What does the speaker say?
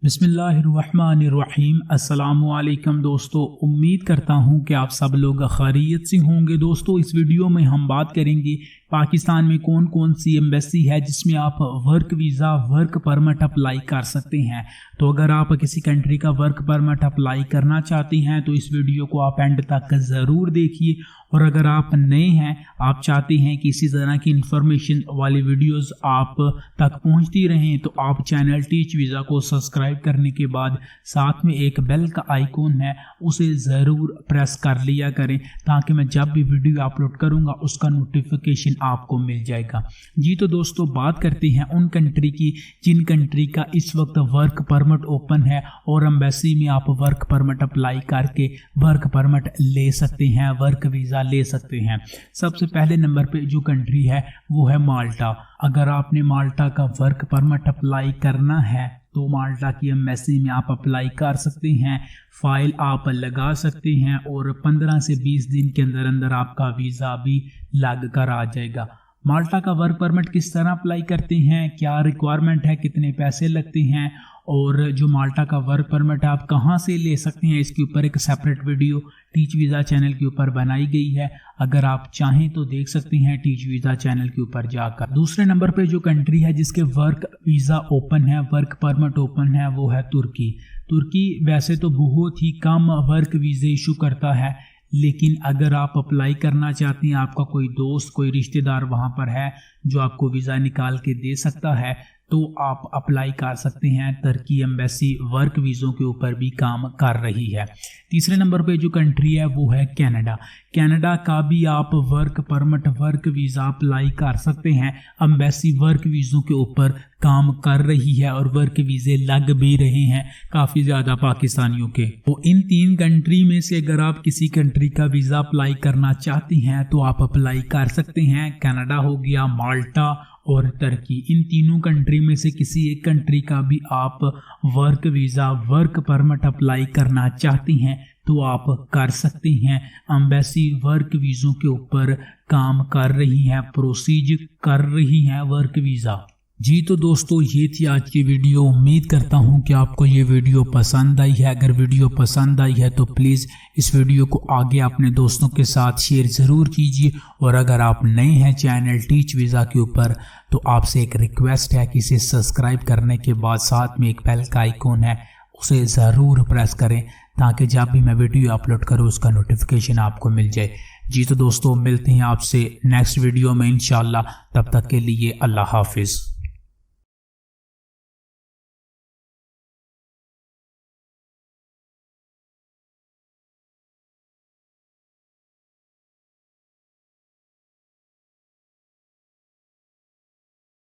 बिस्मिल्लाहिर्रहमानिर्रहीम। अस्सलामुअलैकुम दोस्तों, उम्मीद करता हूँ कि आप सब लोग खैरियत से होंगे। दोस्तों, इस वीडियो में हम बात करेंगे पाकिस्तान में कौन कौन सी एम्बेसी है जिसमें आप work visa work permit apply कर सकते हैं। तो अगर आप किसी कंट्री का वर्क परमिट अप्लाई करना चाहते हैं तो इस वीडियो को आप एंड तक ज़रूर देखिए। और अगर आप नए हैं, आप चाहते हैं कि इसी तरह की इंफॉर्मेशन वाली वीडियोस आप तक पहुंचती रहें, तो आप चैनल टीच वीज़ा को सब्सक्राइब करने के बाद साथ में एक बेल का आइकॉन है, उसे ज़रूर प्रेस कर लिया करें ताकि मैं जब भी वीडियो अपलोड करूंगा उसका नोटिफिकेशन आपको मिल जाएगा। जी तो दोस्तों, बात करते हैं उन कंट्री की जिन कंट्री का इस वक्त वर्क परमिट ओपन है और एम्बेसी में आप वर्क परमिट अप्लाई करके वर्क परमिट ले सकते हैं, वर्क वीज़ा ले सकते हैं। सबसे पहले नंबर पे जो कंट्री है वो है माल्टा। अगर आपने माल्टा का वर्क परमिट अप्लाई करना है तो माल्टा की एम्बेसी में आप अप्लाई कर सकते हैं, फाइल आप लगा सकते हैं और 15 से 20 दिन के अंदर अंदर आपका वीज़ा भी लग कर आ जाएगा। माल्टा का वर्क परमिट किस तरह अप्लाई करते हैं, क्या रिक्वायरमेंट है, कितने पैसे लगते हैं और जो माल्टा का वर्क परमिट आप कहां से ले सकते हैं, इसके ऊपर एक separate video teach visa channel के ऊपर बनाई गई है। अगर आप चाहें तो देख सकते हैं टीच वीज़ा चैनल के ऊपर जाकर। दूसरे नंबर पे जो कंट्री है जिसके वर्क वीज़ा ओपन है, वर्क परमिट ओपन है, वो है तुर्की। तुर्की वैसे तो बहुत ही कम वर्क वीज़े इशू करता है, लेकिन अगर आप अप्लाई करना चाहते हैं, आपका कोई दोस्त कोई रिश्तेदार वहां पर है जो आपको वीज़ा निकाल के दे सकता है, तो आप अप्लाई कर सकते हैं। तुर्की एम्बेसी वर्क वीज़ों के ऊपर भी काम कर रही है। तीसरे नंबर पे जो कंट्री है वो है कनाडा। कनाडा का भी आप work permit work visa apply कर सकते हैं। एम्बेसी वर्क वीज़ों के ऊपर काम कर रही है और वर्क वीज़े लग भी रहे हैं काफ़ी ज़्यादा पाकिस्तानियों के। तो इन तीन कंट्री में से अगर आप किसी कंट्री का वीज़ा अप्लाई करना चाहते हैं तो आप अप्लाई कर सकते हैं। कनाडा हो गया, माल्टा और तुर्की, इन तीनों कंट्री में से किसी एक कंट्री का भी आप work visa work permit apply करना चाहते हैं तो आप कर सकते हैं। एम्बेसी वर्क वीज़ों के ऊपर काम कर रही है, प्रोसीज कर रही है वर्क वीज़ा। जी तो दोस्तों, ये थी आज की वीडियो। उम्मीद करता हूँ कि आपको ये वीडियो पसंद आई है। अगर वीडियो पसंद आई है तो प्लीज़ इस वीडियो को आगे अपने दोस्तों के साथ शेयर ज़रूर कीजिए। और अगर आप नए हैं चैनल टीच वीज़ा के ऊपर तो आपसे एक रिक्वेस्ट है कि इसे सब्सक्राइब करने के बाद साथ में एक बेल का आइकॉन है, उसे ज़रूर प्रेस करें ताकि जब भी मैं वीडियो अपलोड करूँ उसका नोटिफिकेशन आपको मिल जाए। जी तो दोस्तों, मिलते हैं आपसे नेक्स्ट वीडियो में इंशाल्लाह। तब तक के लिए अल्लाह हाफिज़।